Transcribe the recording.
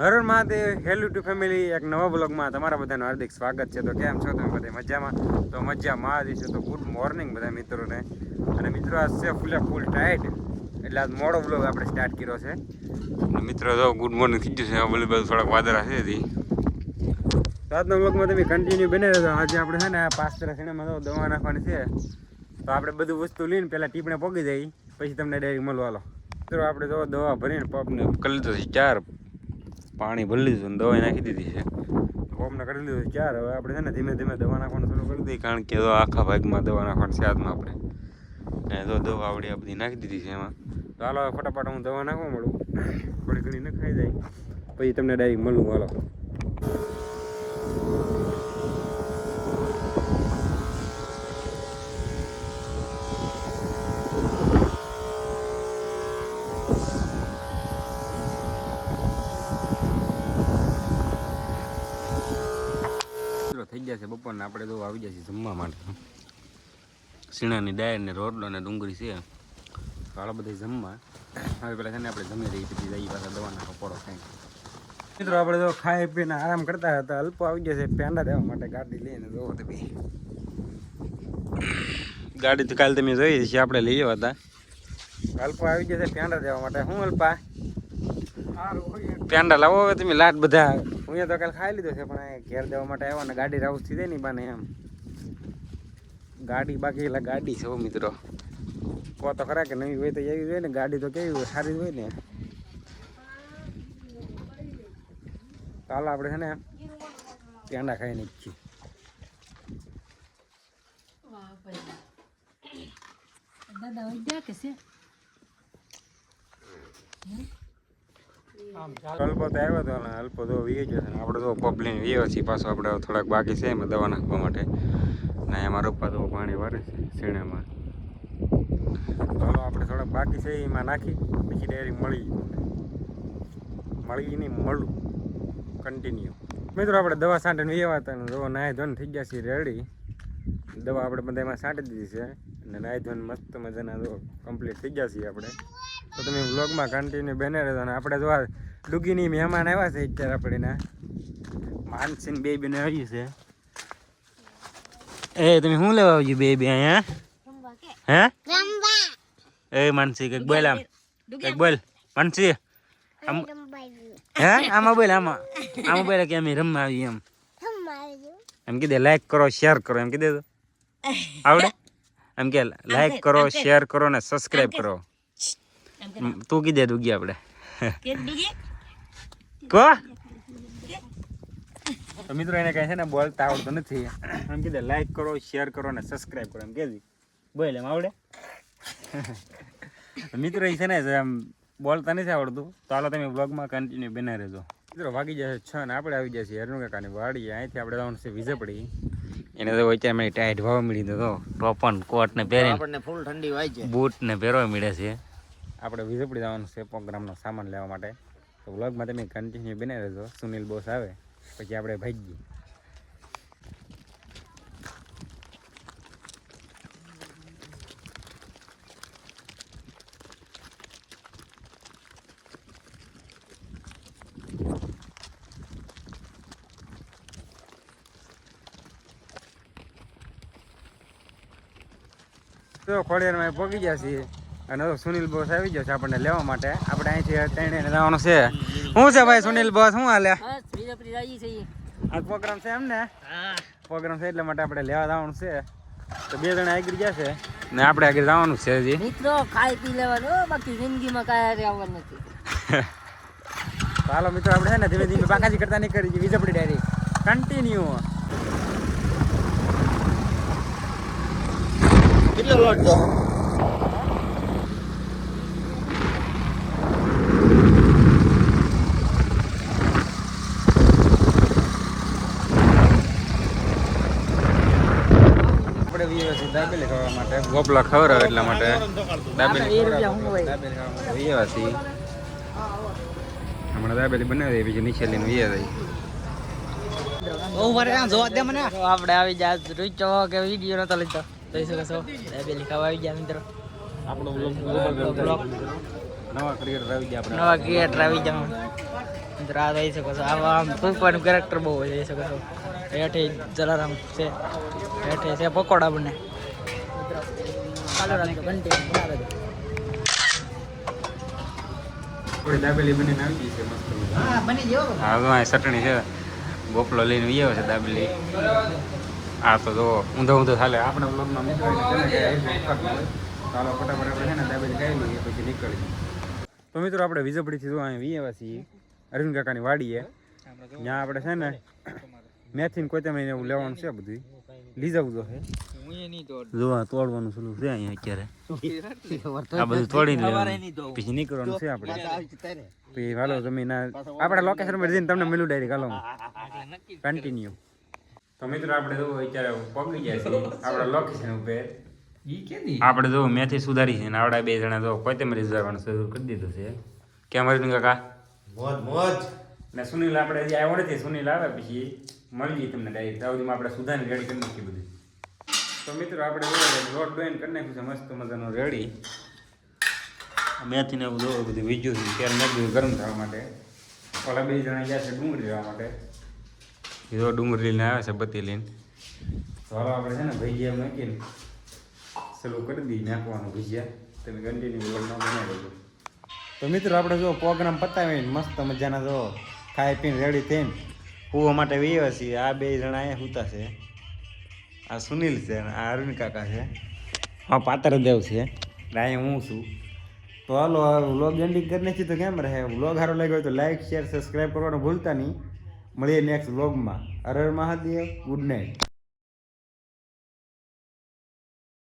હર Mahadev, hello two family, એક નવા બ્લોગમાં તમારા બધાનું હાર્દિક સ્વાગત છે. તો કેમ છો તમે બધા મજામાં? તો મજામાં જ છે. તો ગુડ મોર્નિંગ બધા મિત્રોને. અને મિત્રો આજ છે ફૂલ ટાઈટ, એટલે આજ મોડો બ્લોગ આપણે સ્ટાર્ટ કર્યો છે. અને મિત્રો તો ગુડ મોર્નિંગ થઈ ગયું છે, અવેલેબલ થોડાક વાદળા છે હજી. તો આજના બ્લોગમાં તમે કન્ટિન્યુ બને રહેજો. આજે આપણે છે ને આ પાસ્તરા સિનેમા તો દવા નાખવાની છે, તો આપણે બધું વસ્તુ લઈને પહેલાં ટીપણે પોગી જઈએ, પછી તમને ડાયરેક્ટ મળવાલો. મિત્રો આપણે તો દવા ભરીને પગને કરી લીધો છે ચાર, પાણી ભરી લીધું, દવા નાખી દીધી છે, પંપને કરી લીધું ચાર. હવે આપણે છે ને ધીમે ધીમે દવા નાખવાનું શરૂ કરી દઈએ, કારણ કે આખા ભાગમાં દવા નાખવાની છે આજમાં આપણે. અને તો દવા આવડી આ બધી નાખી દીધી છે એમાં. તો હાલો ફટાફટ હું દવા નાખવા મળું, થોડી ઘણી નખાઈ જાય પછી તમને ડાયરેક્ટ મળું. હાલો થઈ જશે બપોરના. આપણે તો આવી જશે જમવા માટે. સીણાની ડાયર ને રોટલો ને ડુંગળી છે, તો હાલો બધા જમવા. હવે પેલા છે ને આપણે જમી રહીએ, પછી જઈએ પાછા દવાના કપડો ખાઈ. મિત્રો આપણે તો ખાઈ પીને આરામ કરતા હતા. અલ્પો આવી જશે પેંડા દેવા માટે ગાડી લઈને. જોવો તમે ગાડી તો કાલે તમે જોઈ છે, આપણે લઈ આવ્યા હતા. અલ્પો આવી જશે પેંડા દેવા માટે. શું અલ્પા પેંડા લાવો હવે તમે લાટ બધા. હું તો કાલે ખાઈ લીધો છે, પણ ઘેર દેવા માટે આવ્યો ને ગાડી રાઉસ થઈ જાય ને બાને એમ. ગાડી બાકી એટલે ગાડી છે મિત્રો. કહો તો ખરા કે નવી હોય તો એવી હોય ને, ગાડી તો કેવી હોય, સારી હોય ને. ચાલો આપણે છે ને પેંડા ખાઈને છીએ. અલ્પો તો આવ્યો હતો ને, અલ્પો તો વી ગયો છે ને. આપણે તો પબલીને વીયો છીએ પાછો. આપણે થોડાક બાકી છે એમાં દવા નાખવા માટે. ને એમાં રોપા તો પાણી વારે છે શેણામાં. ચાલો આપણે થોડાક બાકી છે એમાં નાખી, પછી ડાયરેક્ટ મળીને મળું કન્ટિન્યુ. મિત્રો આપણે દવા છાંટીને વીયા હતા ને, દવા નાહી ધોઈને થઈ ગયા છે રેડી. દવા આપણે બધા એમાં છાંટી દીધી છે, અને નાહી ધોઈને મસ્ત મજાના દો કમ્પ્લીટ થઈ ગયા છીએ આપણે. તો તમે વ્લોગમાં કન્ટિન્યુ બને રહેજો. અને આપણે જો આ ડુગીની મહેમાન આવ્યા છે અત્યારે, આપણે માનસીન બે બેને આવી છે. એ તમે શું લેવા આવજો બે અહીંયા? હે એ માનસી કંઈક બોલ, આમ કંઈક બોલ માનસી. હે આમાં બોલ, આમાં બોલે કે અમે રમવા આવીએ એમ કીધે. લાઈક કરો, શેર કરો એમ કીધે. તો આવડે એમ કે લાઈક કરો, શેર કરો ને સબસ્ક્રાઈબ કરો. તું કીધે દુગી આપણે કો. તો મિત્રો એને કહે છે ને બોલતા આવડતું નથી, એમ કીધે લાઈક કરો, શેર કરો ને સબસ્ક્રાઈબ કરો એમ કીધી. બોલ એમ આવડે. મિત્રો એ છે ને એમ બોલતા નથી આવડતું. તો હાલો તમે બ્લોગમાં કન્ટિન્યુ બના રહેજો. મિત્રો વાગી જશે 6 ને આપણે આવી જશે હરણુ કાકાની વાડી. અહીંથી આપણે જવાનું છે વિજયપડી. એને તો અત્યારે મને ટાઈટ ભાવ મળી તો ટોપન કોટ ને પહેરીને આપણને ફૂલ ઠંડી વાય છે, બૂટ ને પહેરવા મળે છે. આપણે વિજયપડી જવાનું છે પ્રોગ્રામનો સામાન લેવા માટે. તો વ્લોગમાં તમે કન્ટિન્યુ બને રહેજો. સુનિલ બોસ આવે પછી આપણે ભાગીએ. તો ખોડિયારમાં પહોંચી ગયા છીએ, અને સુનિલ બોસ આવી ગયો છે આપણને લેવા માટે. આપણે અહીંથી ત્રણે જવાનું છે. શું છે ભાઈ સુનિલ બોસ, શું હાલે? આ પ્રોગ્રામ છે એમ ને? પ્રોગ્રામ છે એટલા માટે આપણે લેવા જવાનું છે. તો બે જણા આગળ ગયા છે ને આપણે આગળ જવાનું છે હજી. મિત્રો ખાઈ પી લેવાનું, બાકી જિંદગીમાં કાંઈ આવવાનું નથી. ચાલો મિત્રો આપણે છે ને ધીમે ધીમે બાકાજી કરતા નીકળી જઈએ વિજયપડી ડાયરી કન્ટિન્યુ. કેટલો લોટ છે? દાબેલી ખાવા માટે, ગોપલા ખવડાવે એટલા માટે દાબેલી હમણાં દાબેલી બનાવી બીજું નીચે લઈને વીયા જાય. આપણે આવી જાય રૂચો કે વિડીયો નતો લીધો, જોઈ શકો છો. દાબેલી ખાવા આવી ગયા મિત્રો. આપણો બ્લોગ નવા ક્રિએટર આવી ગયા. મિત્ર આ રહી શકો છો આવા આમ તૂફાનું કેરેક્ટર બહુ હોય જઈ શકો છો હેઠે જલારામ છે હેઠે છે પકોડા બને ચાલુ રાખજો કન્ટિન્યુ બનાવે છે થોડી દાબેલી બનીને આવી ગઈ છે મસ્ત હા બની ગયો હા તો આ ચટણી છે ગોપલો લઈને વી આવે છે દાબેલી આ તો જો ઊંધો ઊંધો ચાલે આપણે બ્લોગમાં મિત્રો ચાલો ફટાફટ આપણે છે ને દાબેલી ખાઈ લઈએ પછી નીકળીએ તો મિત્રો આપણે વિજયપડીથી જો અહીં વી આવ્યા છીએ અરવિંદ કાકાની વાડીએ ત્યાં આપણે છે ને મેથી ને કોથમીર એવું લેવાનું છે બધું લઈ જવું જો જો આ તોડવાનું ચાલુ છે અહીંયા અત્યારે આ બધું તોડીને લેવાનું પછી નીકળવાનું છે આપણે પછી હાલો જમીન આપણા લોકેશન પર જઈને તમને મળ્યું ડાયરેક્ટ હાલો કન્ટિન્યુ તો મિત્રો આપણે જો અત્યારે પગી ગયા છીએ આપણા લોકેશન ઉપર આપણે જો મેથી સુધારી છે ને આવડા બે જણા જો કોથમીર સુધારવાનું શરૂ કરી દીધું છે કેમ હરિન કાકા મોજ મોજ ને સુનિલ આપણે જે આવ્યો નથી સુનિલ આવે પછી મળીએ તમને ડાયરેક્ટ આવડીમાં આપણે સુધારી રેડી કરી નાખીએ બધું તો મિત્રો આપણે લોટ ડોઈન કરી નાખ્યું છે મસ્ત મજાનો રેડી મેથીને એવું જોવું બધું વીજ્યું છે ત્યારે મેં બધું ગરમ થવા માટે ઓલા બે જણા ગયા છે ડુંગળી લેવા માટે એ જો ડુંગળી લઈને આવે છે બત્તી લઈને તો હાલો આપણે છે ને ભજીયા મૂકીને સલું કરી દઈએ નાખવાનું ભજીયા તમે કન્ટિન્યુ બ્લોગમાં બનાવી દેજો તો મિત્રો આપણે જો પ્રોગ્રામ પતાવીને મસ્ત મજાના જો ખાઈ પીને રેડી થઈને કૂવા માટે વહીએ છીએ આ બે જણા અહીંયા સૂતા છે આ સુનિલ છે અને આ અરવિંદ કાકા છે હા પાતરદેવ છે અને અહીંયા હું છું તો હાલો વ્લોગ એન્ડિંગ કરી નાખી તો કેમ રહે વ્લોગ સારો લાગ્યો હોય તો લાઈક શેર સબસ્ક્રાઈબ કરવાનું ભૂલતા નહીં મળીએ નેક્સ્ટ વ્લોગમાં હર હર મહાદેવ ગુડ નાઇટ